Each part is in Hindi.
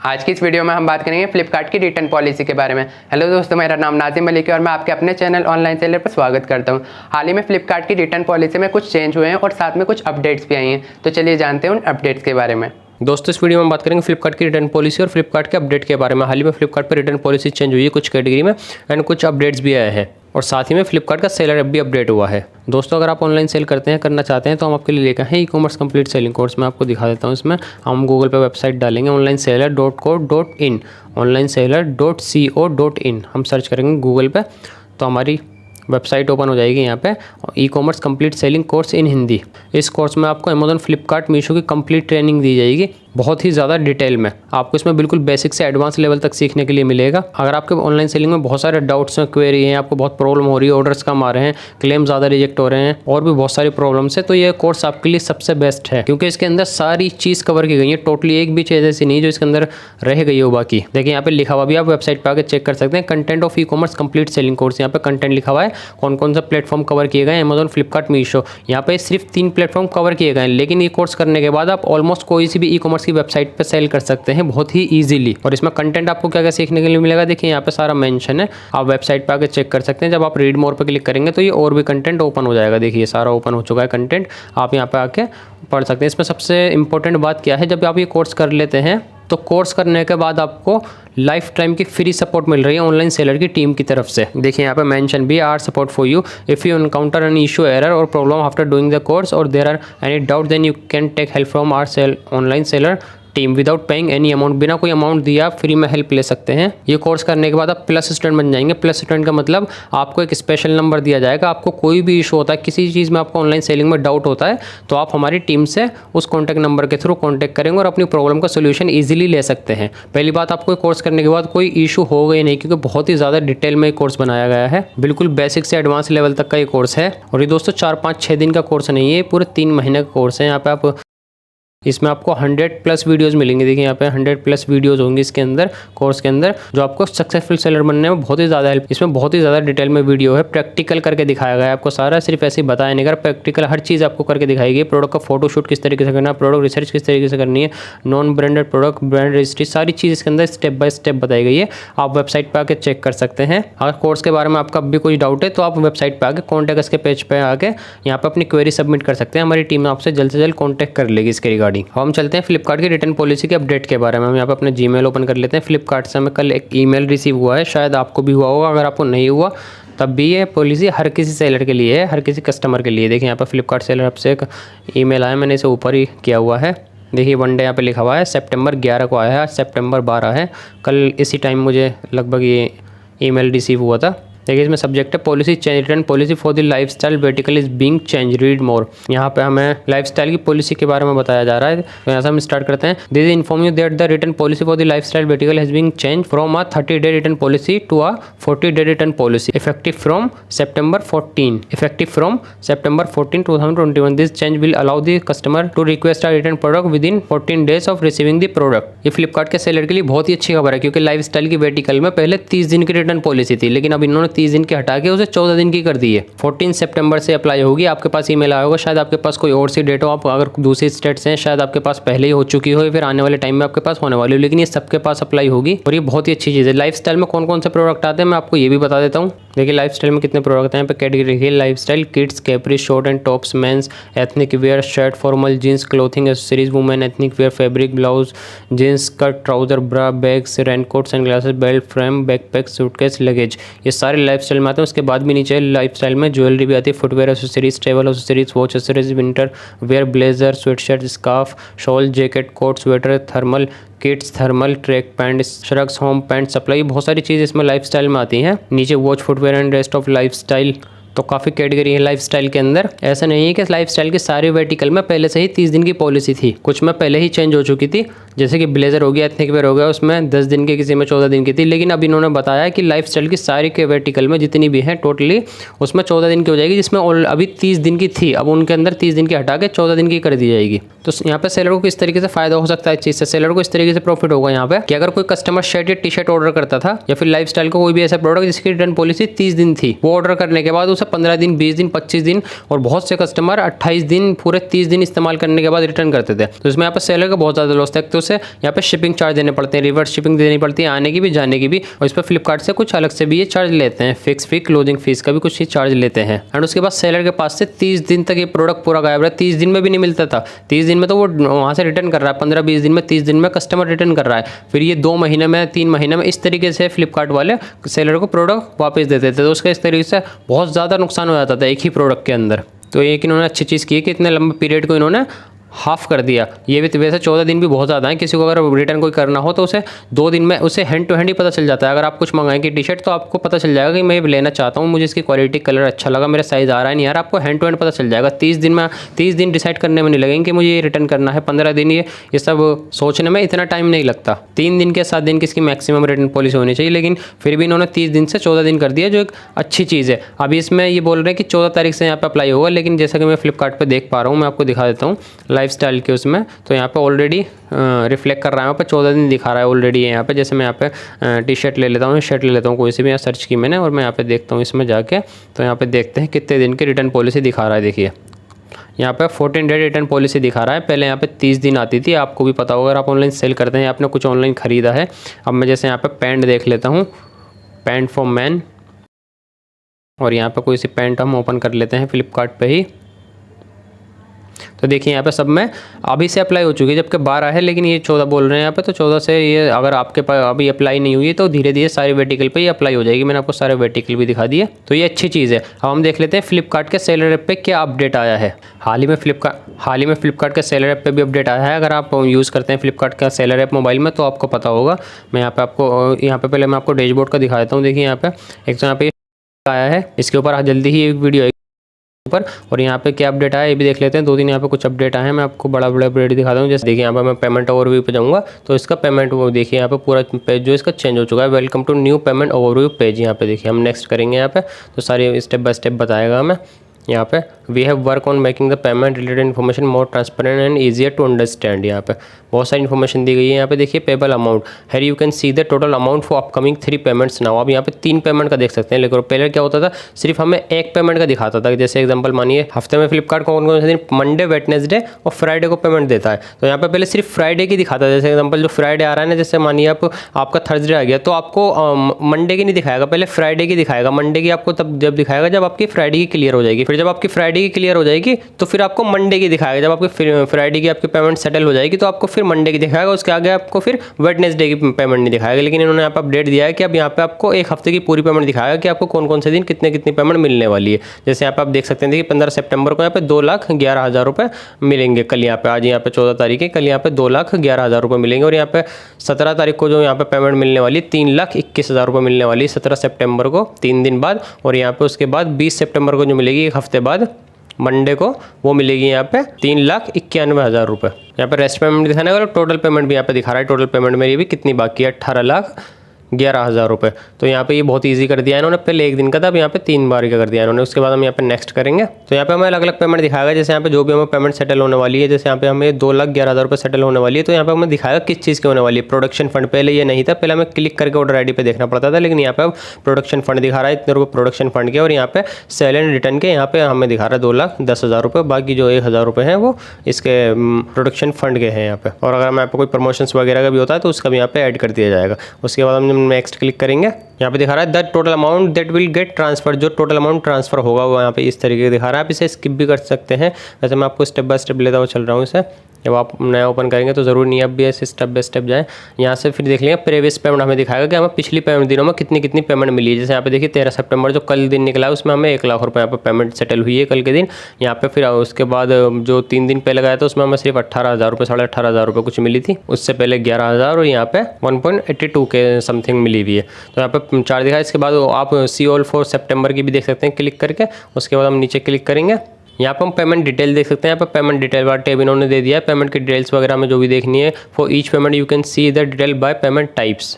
आज की इस वीडियो में हम बात करेंगे फ्लिपकार्ट की रिटर्न पॉलिसी के बारे में। हेलो दोस्तों, मेरा नाम नाजिम मलिक है और मैं आपके अपने चैनल ऑनलाइन सेलर पर स्वागत करता हूं। हाल ही में फ्लिपकार्ट की रिटर्न पॉलिसी में कुछ चेंज हुए हैं और साथ में कुछ अपडेट्स भी आई हैं, तो चलिए जानते हैं उन अपडेट्स के बारे में। दोस्तों इस वीडियो में हम बात करेंगे फ्लिपकार्ट की रिटर्न पॉलिसी और फ्लिपकार्ट के अपडेट के बारे में। हाल ही में फ्लिपकार्ट पर रिटर्न पॉलिसी चेंज हुई है कुछ कैटेगरी में एंड कुछ अपडेट्स भी आए हैं और साथ ही में फ्लिपकार्ट का सेलर ऐप भी अपडेट हुआ है। दोस्तों अगर आप ऑनलाइन सेल करते हैं, करना चाहते हैं, तो हम आपके लिए लेकर हैं ई-कॉमर्स कंप्लीट सेलिंग कोर्स। मैं आपको दिखा देता हूँ। इसमें हम गूगल पे वेबसाइट डालेंगे onlineseller.co.in, onlineseller.co.in हम सर्च करेंगे गूगल पे तो हमारी वेबसाइट ओपन हो जाएगी। यहाँ पे e-commerce complete selling course in Hindi. इस कोर्स में आपको अमेजॉन, फ्लिपकार्ट, मीशो की कंप्लीट ट्रेनिंग दी जाएगी, बहुत ही ज़्यादा डिटेल में। आपको इसमें बिल्कुल बेसिक से एडवांस लेवल तक सीखने के लिए मिलेगा। अगर आपके ऑनलाइन सेलिंग में बहुत सारे डाउट्स हैं, क्वेरी हैं, आपको बहुत प्रॉब्लम हो रही है, ऑर्डर्स कम आ रहे हैं, क्लेम ज़्यादा रिजेक्ट हो रहे हैं और भी बहुत सारी प्रॉब्लम्स है, तो ये कोर्स आपके लिए सबसे बेस्ट है क्योंकि इसके अंदर सारी चीज़ कवर की गई है। टोटली एक भी चीज़ ऐसी नहीं जो इसके अंदर रह गई हो। बाकी देखिए यहाँ पे लिखा हुआ भी, आप वेबसाइट पर आकर चेक कर सकते हैं। Content of e-commerce complete selling course, यहाँ पे कंटेंट लिखा हुआ है, कौन कौन सा प्लेटफॉर्म कवर किए गए, अमेजॉन, फ्लिपकार्ट, मीशो। यहाँ पे सिर्फ 3 प्लेटफॉर्म कवर किए गए हैं, लेकिन ये कोर्स करने के बाद आप ऑलमोस्ट कोई सी भी ई-कॉमर्स की वेबसाइट पर सेल कर सकते हैं बहुत ही इजीली। और इसमें कंटेंट आपको क्या क्या सीखने के लिए मिलेगा, देखिए यहाँ पे सारा मेंशन है, आप वेबसाइट पे आके चेक कर सकते हैं। जब आप रीड मोर पे क्लिक करेंगे तो ये और भी कंटेंट ओपन हो जाएगा। देखिए सारा ओपन हो चुका है कंटेंट, आप यहाँ पे आके पढ़ सकते हैं। इसमें सबसे इंपॉर्टेंट बात क्या है, जब आप ये कोर्स कर लेते हैं तो कोर्स करने के बाद आपको लाइफ टाइम की फ्री सपोर्ट मिल रही है ऑनलाइन सेलर की टीम की तरफ से। देखिए यहाँ पे मेंशन भी, our support for you if you encounter an issue, error और problem after doing the course और there are any doubt then you can take help from our online seller team without paying any amount. बिना कोई अमाउंट दिए आप फ्री में हेल्प ले सकते हैं। ये कोर्स करने के बाद आप प्लस स्टूडेंट बन जाएंगे। प्लस स्टूडेंट का मतलब आपको एक स्पेशल नंबर दिया जाएगा। आपको कोई भी इशू होता है, किसी चीज़ में आपको ऑनलाइन सेलिंग में डाउट होता है, तो आप हमारी टीम से उस कॉन्टैक्ट नंबर के थ्रू कॉन्टैक्ट करेंगे और अपनी प्रॉब्लम का सोल्यूशन ईजिली ले सकते हैं। पहली बात, आपको कोर्स करने के बाद कोई इशू होगा ही नहीं क्योंकि बहुत ही ज़्यादा डिटेल में कोर्स बनाया गया है। बिल्कुल बेसिक से एडवांस लेवल तक का ये कोर्स है। और ये दोस्तों 4, 5, 6 दिन का कोर्स नहीं है, पूरे 3 महीने का कोर्स है। यहाँ पे आप इसमें आपको 100+ वीडियोस मिलेंगे। देखिए यहाँ पे 100+ वीडियोस होंगी इसके अंदर, कोर्स के अंदर, जो आपको सक्सेसफुल सेलर बनने में बहुत ही ज़्यादा हेल्प। इसमें बहुत ही ज़्यादा डिटेल में वीडियो है, प्रैक्टिकल करके दिखाया गया है आपको सारा, सिर्फ ऐसे ही बताया नहीं कर, प्रैक्टिकल हर चीज़ आपको करके दिखाई गई। प्रोडक्ट का फोटोशूट किस तरीके से करना है, प्रोडक्ट रिसर्च किस तरीके से करनी है, non branded product, brand registry, सारी चीज़ इसके अंदर स्टेप बाय स्टेप बताई गई है। आप वेबसाइट पर आके चेक कर सकते हैं। अगर कोर्स के बारे में आपका भी कोई डाउट है तो आप वेबसाइट पर आके कॉन्टैक्ट के पेज पर आके यहाँ पर अपनी क्वेरी सबमिट कर सकते हैं। हमारी टीम आपसे जल्द से जल्द कॉन्टैक्ट कर लेगी इसके रिगार्डिंग। हम चलते हैं फ्लिपकार्ट की रिटर्न पॉलिसी के अपडेट के बारे में। हम यहाँ पे अपने जीमेल ओपन कर लेते हैं। फ्लिपकार्ट से हमें कल एक ईमेल रिसीव हुआ है, शायद आपको भी हुआ होगा। अगर आपको नहीं हुआ तब भी ये पॉलिसी हर किसी सेलर के लिए है, हर किसी कस्टमर के लिए। देखिए यहाँ पे फ्लिपकार्ट सेलर ऐप से एक ईमेल आया, मैंने इसे ऊपर ही किया हुआ है। देखिए वन डे यहाँ पे लिखा हुआ है, सितंबर 11 को आया है, सितंबर 12 है। कल इसी टाइम मुझे लगभग ये ईमेल रिसीव हुआ था। देखिए इसमें सब्जेक्ट है policy change, return policy for the lifestyle vertical is being change, read more. यहाँ पे हमें लाइफस्टाइल की पॉलिसी के बारे में बताया जा रहा है। तो यहाँ से हम स्टार्ट करते हैं। This inform you that the return policy for the lifestyle vertical has being change from a 30-day return policy to a 40-day return policy effective from September 14, 2021। This change will allow the customer to request a return product with in 14 days of receiving the product. ये फ्लिपकार्ट के सेलर के लिए बहुत ही अच्छी खबर है क्योंकि लाइफस्टाइल की वर्टिकल में पहले 30 दिन की रिटर्न पॉलिसी थी, लेकिन अब इन्होंने 30 दिन की हटा के उसे 14 दिन की कर दी है। 14 सितंबर से अप्लाई होगी। आपके पास ईमेल आया होगा, शायद आपके पास कोई और सी डेट हो, आप अगर दूसरी स्टेट से हैं शायद आपके पास पहले ही हो चुकी हो, फिर आने वाले टाइम में आपके पास होने वाली हो, लेकिन ये सबके पास अप्लाई होगी और ये बहुत ही अच्छी चीज़ है। लाइफस्टाइल में कौन कौन से प्रोडक्ट आते हैं मैं आपको ये भी बता देता हूँ। देखिए लाइफस्टाइल में कितने प्रोडक्ट हैं। यहाँ पे कैटेगरी है lifestyle, kids, capri, short and tops, men's, ethnic wear, shirt, formal, jeans, clothing, accessories, women, ethnic wear, fabric, blouse, jeans, skirt, trouser, bra, bags, raincoat, sunglasses, belt, frame, backpack, suitcase, luggage, ये सारे लाइफस्टाइल में आते हैं। उसके बाद भी नीचे लाइफस्टाइल में ज्वेलरी भी आती है, footwear accessories, travel accessories, watch accessories, winter wear, blazer, sweatshirt, scarf, shawl, jacket, coat, sweater, thermal kids, thermal, track pant, shrugs, home pant, supply, बहुत सारी चीज़ इसमें लाइफस्टाइल में आती हैं। नीचे watch, footwear and rest of lifestyle, तो काफ़ी कैटेगरी है लाइफस्टाइल के अंदर। ऐसा नहीं है कि लाइफस्टाइल की सारी वर्टिकल में पहले से ही 30 दिन की पॉलिसी थी, कुछ में पहले ही चेंज हो चुकी थी, जैसे कि ब्लेजर हो गया, एथनिक वेयर हो गया, उसमें 10 दिन की, किसी में 14 दिन की थी। लेकिन अब इन्होंने बताया कि लाइफस्टाइल की सारी के वर्टिकल में जितनी भी हैं टोटली उसमें 14 दिन की हो जाएगी, जिसमें अभी 30 दिन की थी, अब उनके अंदर 30 दिन की हटा के 14 दिन की कर दी जाएगी। तो यहाँ पे सेलर को किस तरीके से फायदा हो सकता है इस चीज़ से, सेलर को इस तरीके से प्रॉफिट होगा यहाँ पे कि अगर कोई कस्टमर शर्ट या टी शर्ट ऑर्डर करता था या फिर लाइफस्टाइल का कोई भी ऐसा प्रोडक्ट जिसकी रिटर्न पॉलिसी 30 दिन थी, वो ऑर्डर करने के बाद उसे 15 दिन, 20 दिन, 25 दिन और बहुत से कस्टमर 28 दिन, पूरे 30 दिन इस्तेमाल करने के बाद रिटर्न करते थे। तो इसमें यहाँ पे सेलर का बहुत ज़्यादा लॉस था। तो उसे यहाँ पे शिपिंग चार्ज देने पड़ते हैं, रिवर्स शिपिंग देनी पड़ती है, आने की भी जाने की भी, और इस पर फ्लिपकार्ट से कुछ अलग से भी ये चार्ज लेते हैं, फिक्स फी, क्लोजिंग फीस का भी कुछ ही चार्ज लेते हैं। एंड उसके बाद सेलर के पास से 30 दिन तक ये प्रोडक्ट पूरा गायब रहा। 30 दिन में भी नहीं मिलता था, 30 दिन में तो वो वहाँ से रिटर्न कर रहा है, 15-20 दिन में, 30 दिन में कस्टमर रिटर्न कर रहा है, फिर ये 2 महीने में, 3 महीने में, इस तरीके से फ्लिपकार्ट वाले सेलर को प्रोडक्ट वापस देते थे। तो उसका इस तरीके से बहुत ज़्यादा नुकसान हो जाता था एक ही प्रोडक्ट के अंदर। तो एक इन्होंने अच्छी चीज़ की है कि इतने लंबे पीरियड को इन्होंने हाफ कर दिया। ये भी वैसे 14 दिन भी बहुत ज़्यादा है, किसी को अगर रिटर्न कोई करना हो तो उसे 2 दिन में उसे हैंड टू हैंड ही पता चल जाता है। अगर आप कुछ मंगाएंगे टी शर्ट तो आपको पता चल जाएगा कि मैं ये लेना चाहता हूँ, मुझे इसकी क्वालिटी, कलर अच्छा लगा, मेरा साइज़ आ रहा है नहीं यार, आपको हैंड टू हैंड पता चल जाएगा। 30 दिन डिसाइड करने में नहीं लगेंगे कि मुझे ये रिटर्न करना है, 15 दिन, ये सब सोचने में इतना टाइम नहीं लगता। 3 दिन के 7 दिन की इसकी मैक्सिमम रिटर्न पॉलिसी होनी चाहिए, लेकिन फिर भी इन्होंने 30 दिन से 14 दिन कर दिया, जो एक अच्छी चीज़ है। अभी इसमें ये बोल रहे हैं कि 14 तारीख से यहाँ पर अप्लाई होगा, लेकिन जैसा कि मैं फ्लिपकार्ट पर देख पा रहा हूँ, मैं आपको दिखा देता हूँ लाइफस्टाइल के उसमें, तो यहाँ पे ऑलरेडी रिफ्लेक्ट कर रहा है, यहाँ पे 14 दिन दिखा रहा है ऑलरेडी है यहाँ पे। जैसे मैं यहाँ पे टी शर्ट ले लेता हूँ, शर्ट ले लेता हूँ, कोई सी भी यहाँ सर्च की मैंने, और मैं यहाँ पे देखता हूँ इसमें जाके, तो यहाँ पे देखते हैं कितने दिन की रिटर्न पॉलिसी दिखा रहा है। देखिए यहाँ पे 14 डे रिटर्न पॉलिसी दिखा रहा है, पहले यहाँ पे 30 दिन आती थी, आपको भी पता होगा अगर आप ऑनलाइन सेल करते हैं, आपने कुछ ऑनलाइन ख़रीदा है। अब मैं जैसे यहाँ पे पैंट देख लेता हूँ, पैंट फॉर मैन, और यहाँ पे कोई सी पैंट हम ओपन कर लेते हैं फ्लिपकार्ट पे ही। तो देखिए यहाँ पे सब में अभी से अप्लाई हो चुकी है, जबकि 12 है, लेकिन ये 14 बोल रहे हैं यहाँ पे। तो 14 से ये अगर आपके पास अभी अप्लाई नहीं हुई है तो धीरे धीरे सारे वर्टिकल पे ये अप्लाई हो जाएगी। मैंने आपको सारे वर्टिकल भी दिखा दिए, तो ये अच्छी चीज़ है। अब हम देख लेते हैं फ्लिपकार्ट के सेलर ऐप पे क्या अपडेट आया है। हाल ही में फ्लिपकार्ट के सेलर ऐप पे भी अपडेट आया है। अगर आप यूज़ करते हैं फ्लिपकार्ट का सेलर ऐप मोबाइल में तो आपको पता होगा। मैं यहाँ पे पहले मैं आपको डैशबोर्ड का दिखा देता हूँ। देखिए यहाँ पे एक तो यहाँ पे आया है, इसके ऊपर जल्दी ही एक वीडियो ऊपर, और यहाँ पे क्या अपडेट आया ये भी देख लेते हैं। 2 दिन यहाँ पे कुछ अपडेट आए हैं, मैं आपको बड़ा अपडेट दिखाता हूँ। जैसे देखिए यहाँ पे मैं पेमेंट ओवरव्यू पे जाऊँगा तो इसका पेमेंट वो देखिए यहाँ पे पूरा पेज जो इसका चेंज हो चुका है। Welcome to new payment overview page. यहाँ पे देखिए हम नेक्स्ट करेंगे, यहाँ पे तो सारी स्टेप बाय स्टेप बताएगा हमें। यहाँ पे we have work on making the payment related information more transparent and easier to understand. यहाँ पे बहुत सारी इन्फॉर्मेशन दी गई है। यहाँ पे देखिए payable amount, here you can see the total amount for upcoming 3 payments now. आप यहाँ पे 3 पेमेंट का देख सकते हैं, लेकिन पहले क्या होता था सिर्फ हमें 1 पेमेंट का दिखाता था। जैसे एग्जाम्पल मानिए हफ्ते में फ्लिपकार्ट कौन कौन से दिन मंडे, वेडनेसडे और फ्राइडे को पेमेंट देता है, तो यहाँ पे पहले सिर्फ फ्राइडे की दिखाता है। जैसे एग्जाम्पल जो फ्राइडे आ रहा है ना, जैसे मानिए आपका थर्सडे आ गया तो आपको मंडे की नहीं दिखाएगा, पहले फ्राइडे की दिखाएगा। मंडे की आपको तब जब दिखाएगा जब आपकी फ्राइडे की क्लियर हो जाएगी, फिर जब आपकी फ्राइडे की क्लियर हो जाएगी तो फिर आपको मंडे की दिखाएगा। जब आपकी फ्राइडे की आपकी पेमेंट सेटल हो जाएगी तो आपको फिर मंडे की दिखाएगा, उसके आगे आपको फिर वेडनेसडे की पेमेंट नहीं दिखाएगा। लेकिन इन्होंने यहाँ पर अपडेट दिया है कि अब यहाँ पे आपको एक हफ्ते की पूरी पेमेंट दिखाएगा कि आपको कौन कौन से दिन कितनी पेमेंट मिलने वाली है। जैसे यहाँ पे आप देख सकते हैं, देखिए 15 सितंबर को यहाँ पे 2,11,000 रुपये मिलेंगे। कल यहाँ पे, आज यहाँ पे 14 तारीख है, कल यहाँ पे 2,11,000 रुपये मिलेंगे। और यहाँ पे 17 तारीख को जो यहाँ पे पेमेंट मिलने वाली 3,21,000 रुपये मिलने वाली 17 सितंबर को, 3 दिन बाद। और यहाँ पे उसके बाद 20 सितंबर को जो मिलेगी एक हफ्ते बाद मंडे को, वो मिलेगी यहाँ पे 3,91,000 रुपये। यहाँ पे रेस्ट पेमेंट दिखाने वाला, टोटल पेमेंट भी यहाँ पे दिखा रहा है। टोटल पेमेंट मेरी भी कितनी बाकी है, 18,11,000 रुपये। तो यहाँ पे ये बहुत इजी कर दिया इन्होंने। पहले 1 दिन का था, अब यहाँ पे 3 बार का कर दिया इन्होंने। उसके बाद हम यहाँ पे नेक्स्ट करेंगे तो यहाँ पे हमें अलग अलग पेमेंट दिखाएगा। जैसे यहाँ पे जो भी हमें पेमेंट सेटल होने वाली है, जैसे यहाँ पे हमें 2,11,000 रुपये सेटल होने वाली है, तो यहाँ पे हमें दिखाएगा किस चीज़ की होने वाली है। प्रोडक्शन फंड, पहले ये नहीं था, पहले हमें क्लिक करके ऑर्डर आईडी पे देखना पड़ता था, लेकिन यहाँ पे अब प्रोडक्शन फंड दिखा रहा है, इतने रुपये प्रोडक्शन फंड के। और यहाँ पे सेल एंड रिटर्न के यहाँ पे हमें दिखा रहा है 2,10,000 रुपये। बाकी जो 1,000 रुपये हैं वो इसके प्रोडक्शन फंड के हैं यहाँ पे। और अगर हमें यहाँ पे कोई प्रमोशंस वगैरह का भी होता है तो उसका भी यहाँ पे ऐड कर दिया जाएगा। उसके बाद हम नेक्स्ट क्लिक करेंगे, यहाँ पे दिखा रहा है the total amount that will get transfer. जो टोटल अमाउंट ट्रांसफर होगा वो यहाँ पे इस तरीके से दिखा रहा है। आप इसे स्किप भी कर सकते हैं, वैसे मैं आपको स्टेप बाय स्टेप लेता हुआ चल रहा हूँ इसे। जब आप नया ओपन करेंगे तो ज़रूर नहीं, अब भी ऐसे स्टेप बाय स्टेप जाएँ। यहाँ से फिर देख लेंगे प्रीवियस पेमेंट, हमें दिखाएगा कि हमें पिछली पेमेंट दिनों में कितनी पेमेंट मिली है। जैसे यहाँ पे देखिए 13 सितंबर जो कल दिन निकला है उसमें हमें 1,00,000 रुपये यहाँ पे पेमेंट सेटल हुई है कल के दिन। यहाँ पे फिर उसके बाद जो 3 दिन पहले गया था उसमें हमें सिर्फ 18,000 रुपये, 18,500 रुपये कुछ मिली थी। उससे पहले 11,000 और यहाँ पे 1.82 के समथिंग मिली हुई है। तो यहाँ पे 4 दिखा है। इसके बाद आप सी ऑल फॉर सितंबर की भी देख सकते हैं क्लिक करके। उसके बाद हम नीचे क्लिक करेंगे, यहाँ पर हम पेमेंट डिटेल देख सकते हैं। यहाँ पर पेमेंट डिटेल वाला टैब इन्होंने दे दिया है। पेमेंट की डिटेल्स वगैरह में जो भी देखनी है, for each payment you can see the detail by payment types.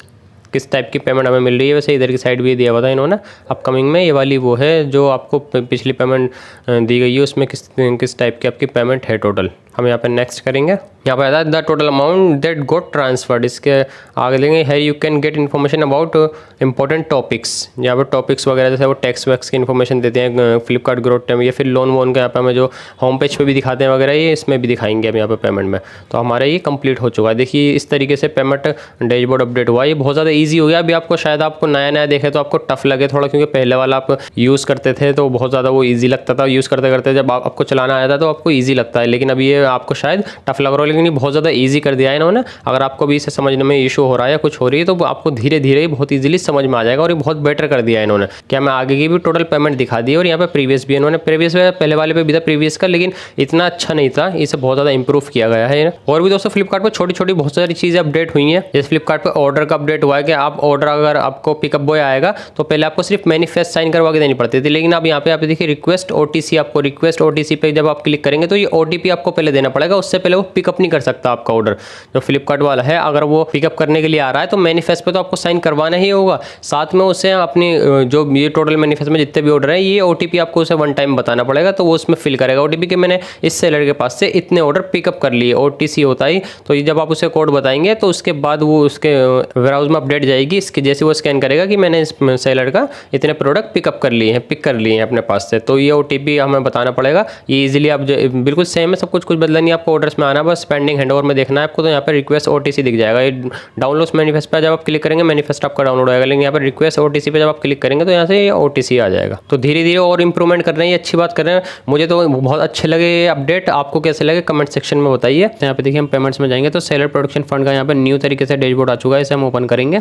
किस टाइप की पेमेंट हमें मिल रही है। वैसे इधर की साइड भी दिया हुआ था इन्होंने। अपकमिंग में ये वाली वो है जो आपको पिछली पेमेंट दी गई है, उसमें किस टाइप की आपकी पेमेंट है टोटल। हम यहाँ पे नेक्स्ट करेंगे। यहाँ पे आता है the total amount that got transferred. इसके आगे देंगे है you can get information about important topics. यहाँ पर टॉपिक्स वगैरह जैसे वो टैक्स वैक्स की इन्फॉर्मेशन देते हैं फ्लिपकार्ट ग्रोथ टाइम, या फिर लोन वोन का यहाँ पे हमें जो होम पेज पे भी दिखाते हैं वगैरह, ये इसमें भी दिखाएंगे अब यहाँ पे पेमेंट में। तो हमारा ये कंप्लीट हो चुका है। देखिए इस तरीके से पेमेंट डैशबोर्ड अपडेट हुआ। ये बहुत ज़्यादा ईजी हो गया। अभी आपको शायद आपको नया देखे तो आपको टफ लगे थोड़ा, क्योंकि पहले वाला आप यूज़ करते थे तो बहुत ज़्यादा वो ईजी लगता था। यूज़ करते करते जब आपको चलाना आया था तो आपको ईजी लगता है, लेकिन अब ये आपको शायद टफ लग रहा हो, लेकिन ये बहुत ज़्यादा ईजी कर दिया है इन्होंने। अगर आपको भी इसे समझने में इशू हो रहा है या कुछ हो रही है तो आपको धीरे धीरे बहुत ईजिली समझ में आ जाएगा। और ये बहुत बेटर कर दिया है इन्होंने। क्या मैं आगे की भी टोटल पेमेंट दिखा दी, और यहाँ पे प्रीवियस भी इन्होंने प्रीवियस पहले वाले पे भी था प्रीवियस का, लेकिन इतना अच्छा नहीं था। इसे बहुत ज़्यादा इंप्रूव किया गया है। और भी दोस्तों फ्लिपकार्ट पर छोटी छोटी बहुत सारी चीज़ें अपडेट हुई हैं। जैसे फ्लिपकार्ट पर ऑर्डर का अपडेट हुआ है कि आप ऑर्डर अगर आपको पिकअप बॉय आएगा तो पहले आपको सिर्फ मैनिफेस्ट साइन करवा के देनी पड़ती थी, लेकिन अब यहाँ पे आप देखिए रिक्वेस्ट ओटीसी, आपको रिक्वेस्ट ओटीसी पे जब आप क्लिक करेंगे तो ये ओटीपी आपको पहले देना पड़ेगा। उससे पहले वो पिकअप नहीं कर सकता आपका ऑर्डर। जो फ्लिपकार्ट वाला है अगर वो पिकअप करने के लिए आ रहा है तो मैनिफेस्ट पे तो आपको साइन करवाना ही होगा। साथ में उसे अपनी जो ये टोटल मैनिफेस्ट में जितने भी ऑर्डर है ये ओटीपी आपको उसे वन टाइम बताना पड़ेगा, तो वो उसमें फिल करेगा ओटीपी कि मैंने इस सेलर के पास से इतने ऑर्डर पिकअप कर लिए। ओटीसी होता ही, तो ये जब आप उसे कोड बताएंगे तो उसके बाद वो उसके वेयरहाउस में अपडेट जाएगी। इसके जैसे वो स्कैन करेगा कि मैंने इस सेलर का इतने प्रोडक्ट पिक कर लिए हैं अपने पास से, तो ये ओटीपी हमें बताना पड़ेगा। ये इजीली आप बिल्कुल सेम है सब कुछ बदला नहीं, आपको ऑर्डर्स में आना बस पेंडिंग हैंडओवर में देखना है आपको। तो यहाँ पर रिक्वेस्ट ओटीसी दिख जाएगा। ये डाउनलोड मैनिफेस्ट पे जब आप क्लिक करेंगे मैनिफेस्ट आपका डाउनलोड होगा, लेकिन यहाँ पर रिक्वेस्ट ओटीसी पे जब आप क्लिक करेंगे तो यहाँ से ये ओटीसी आ जाएगा। तो धीरे धीरे और इंप्रूवमेंट कर रहे हैं, ये अच्छी बात कर रहे हैं। मुझे तो बहुत अच्छे लगे ये अपडेट। आपको कैसे लगे कमेंट सेक्शन में बताइए। यहाँ पे देखिए हम पेमेंट्स में जाएंगे तो सेलर प्रोडक्शन फंड का यहाँ पे न्यू तरीके से डैशबोर्ड आ चुका है। इसे हम ओपन करेंगे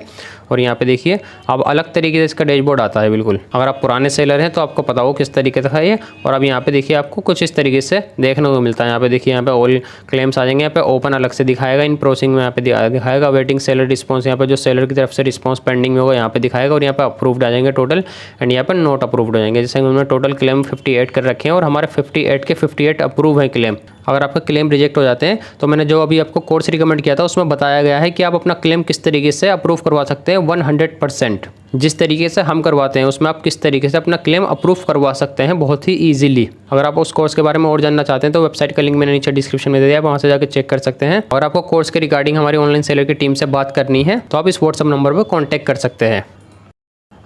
और यहाँ पे देखिए अब अलग तरीके से इसका डैशबोर्ड आता है बिल्कुल। अगर आप पुराने सेलर हैं तो आपको पता हो किस तरीके से है ये। और अब यहाँ पे देखिए आपको कुछ इस तरीके से देखने को मिलता है। यहाँ पे देखिए यहाँ पे ऑल क्लेम्स आ जाएंगे। यहाँ पे ओपन अलग से दिखाएगा, इन प्रोसेसिंग में यहाँ पे दिखाएगा, वेटिंग सेलर रिस्पॉन्स, यहाँ पे जो सेलर की तरफ से रिस्पॉन्स पेंडिंग में होगा यहाँ पे दिखाएगा, और यहाँ पे अप्रूव्ड आ जाएंगे टोटल, एंड यहाँ पे नॉट अप्रूव्ड हो जाएंगे। जैसे हमने टोटल क्लेम 58 कर रखे हैं और हमारे 58 के 58 अप्रूव है क्लेम। अगर आपका क्लेम रिजेक्ट हो जाते हैं तो मैंने जो अभी आपको कोर्स रिकमेंड किया था उसमें बताया गया है कि आप अपना क्लेम किस तरीके से अप्रूव करवा सकते हैं 100%। जिस तरीके से हम करवाते हैं उसमें आप किस तरीके से अपना क्लेम अप्रूव करवा सकते हैं बहुत ही ईजिली। अगर आप उस कोर्स के बारे में और जानना चाहते हैं तो वेबसाइट का लिंक मैंने नीचे डिस्क्रिप्शन में दे दिया, आप वहाँ से जाकर चेक कर सकते हैं। और आपको कोर्स के रिगार्डिंग हमारी ऑनलाइन सेलर की टीम से बात करनी है तो आप इस व्हाट्सअप नंबर पर कॉन्टैक्ट कर सकते हैं।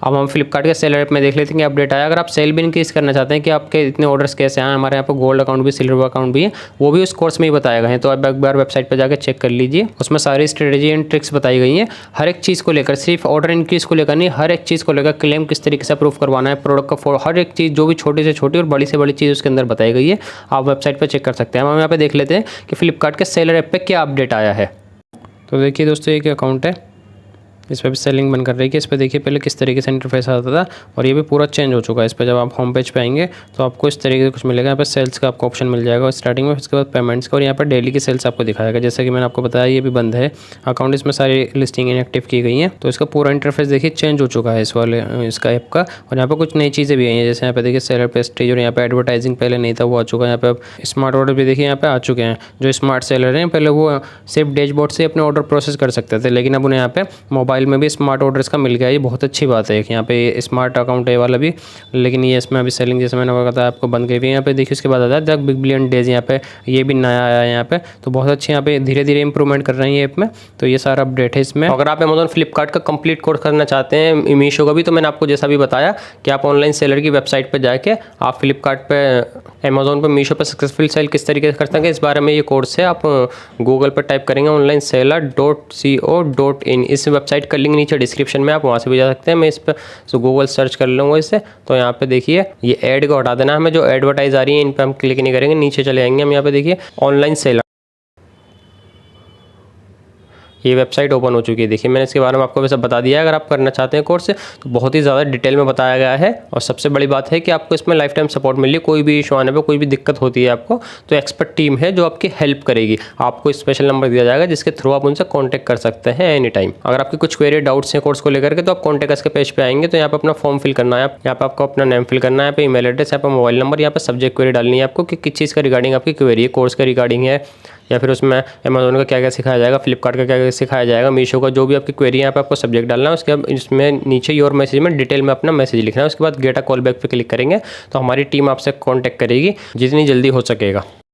अब हम फ्लिपकार्ट के सेलर ऐप में देख लेते हैं कि अपडेट आया। अगर आप सेल भी इंक्रीज़ करना चाहते हैं कि आपके इतने ऑर्डर्स कैसे आए, हमारे यहाँ पर गोल्ड अकाउंट भी सिल्वर अकाउंट भी है, वो भी उस कोर्स में ही बताया गया है। तो आप एक बार वेबसाइट पर जाकर चेक कर लीजिए, उसमें सारी स्ट्रेटेजी एंड ट्रिक्स बताई गई हैं हर एक चीज़ को लेकर। सिर्फ ऑर्डर इंक्रीज़ को लेकर नहीं, हर एक चीज़ को लेकर, क्लेम किस तरीके से अप्रूव करवाना है, प्रोडक्ट का हर एक चीज़ जो भी छोटी से छोटी और बड़ी से बड़ी चीज़ उसके अंदर बताई गई है। आप वेबसाइट पर चेक कर सकते हैं। हम यहाँ पर देख लेते हैं कि फ्लिपकार्ट के सेलर ऐप पर क्या अपडेट आया है। तो देखिए दोस्तों एक अकाउंट है, इस पर भी सेलिंग बन कर रही है। इस पर देखिए पहले किस तरीके से इंटरफेस आता था और ये भी पूरा चेंज हो चुका है। इस पर जब आप होम पेज पे आएंगे तो आपको इस तरीके से कुछ मिलेगा। यहाँ पर सेल्स का आपको ऑप्शन मिल जाएगा स्टार्टिंग में, इसके बाद पेमेंट्स का, और यहाँ पर डेली की सेल्स आपको दिखाएगा। जैसे कि मैंने आपको बताया ये भी बंद है अकाउंट, इसमें सारी लिस्टिंग इनएक्टिव की गई हैं। तो इसका पूरा इंटरफेस देखिए चेंज हो चुका है इस वाले इसका ऐप का। और यहाँ पर कुछ नई चीज़ें भी आई हैं, जैसे यहाँ पे देखिए सेलर पेस्टेज, और यहाँ पे एडवर्टाइजिंग पहले नहीं था वो आ चुका है। यहाँ पे अब स्मार्ट ऑर्डर भी देखिए यहाँ पे आ चुके हैं। जो स्मार्ट सेलर हैं पहले वो सिर्फ डैशबोर्ड से अपने ऑर्डर प्रोसेस कर सकते थे, लेकिन अब उन्हें यहाँ पे मोबाइल में भी स्मार्ट ऑर्डर इसका मिल गया। ये बहुत अच्छी बात है। यहाँ पे स्मार्ट अकाउंट है वाला भी, लेकिन ये इसमें अभी सेलिंग जैसे मैंने बताया आपको बंद गई हुई है। यहाँ पे देखिए उसके बाद आता है द बिग बिलियन डेज, यहाँ पे ये भी नया आया है यहाँ पे। तो बहुत अच्छे यहाँ पे धीरे धीरे इंप्रूवमेंट कर रहे हैं ऐप में। तो ये सारा अपडेट है इसमें। अगर आप अमेजोन फ्लिपकार्ट का कंप्लीट कोर्स करना चाहते हैं मीशो का भी, तो मैंने आपको जैसा भी बताया कि आप ऑनलाइन सेलर की वेबसाइट पर जाके आप फ्लिपकार्ट पे, अमेजोन पर, मीशो पर सक्सेसफुल सेल किस तरीके से कर सकते हैं इस बारे में ये कोर्स है। आप गूगल पर टाइप करेंगे onlineseller.co.in, इस वेबसाइट का लिंक नीचे डिस्क्रिप्शन में, आप वहाँ से भी जा सकते हैं। मैं इस पर गूगल सर्च कर लूँगा इससे। तो यहाँ पे देखिए ये ऐड को हटा देना, हमें जो एडवर्टाइज आ रही है इन पर हम क्लिक नहीं करेंगे, नीचे चले जाएंगे हम। यहाँ पे देखिए ऑनलाइन सेलर, ये वेबसाइट ओपन हो चुकी है। देखिए मैंने इसके बारे में आपको वैसे बता दिया है। अगर आप करना चाहते हैं कोर्स तो बहुत ही ज़्यादा डिटेल में बताया गया है। और सबसे बड़ी बात है कि आपको इसमें लाइफ टाइम सपोर्ट मिल रही है। कोई भी इशू आने पर, कोई भी दिक्कत होती है आपको, तो एक्सपर्ट टीम है जो आपकी हेल्प करेगी। आपको स्पेशल नंबर दिया जाएगा जिसके थ्रू आप उनसे कॉन्टैक्ट कर सकते हैं एनी टाइम। अगर आपकी कुछ क्वेरी डाउट्स हैं कोर्स को लेकर के, तो आप कॉन्टैक्ट के पेज पर आएंगे तो यहाँ पर अपना फॉर्म फिल करना है। यहाँ पर आपको अपना नेम फिल करना है, यहाँ पर ईमेल एड्रेस, यहाँ पर मोबाइल नंबर, यहाँ पर सब्जेक्ट क्वेरी डालनी है आपको कि किस चीज़ का रिगार्डिंग आपकी क्वेरी है, कोर्स का रिगार्डिंग है या फिर उसमें अमेजोन का क्या क्या सिखाया जाएगा, फ्लिपकार्ट का क्या क्या सिखाया जाएगा, मीशो का जो भी आपकी क्वेरी है यहाँ पे आपको सब्जेक्ट डालना है। उसके बाद इसमें नीचे योर मैसेज में डिटेल में अपना मैसेज लिखना है। उसके बाद गेट अ कॉल बैक पे क्लिक करेंगे तो हमारी टीम आपसे कॉन्टैक्ट करेगी जितनी जल्दी हो सकेगा।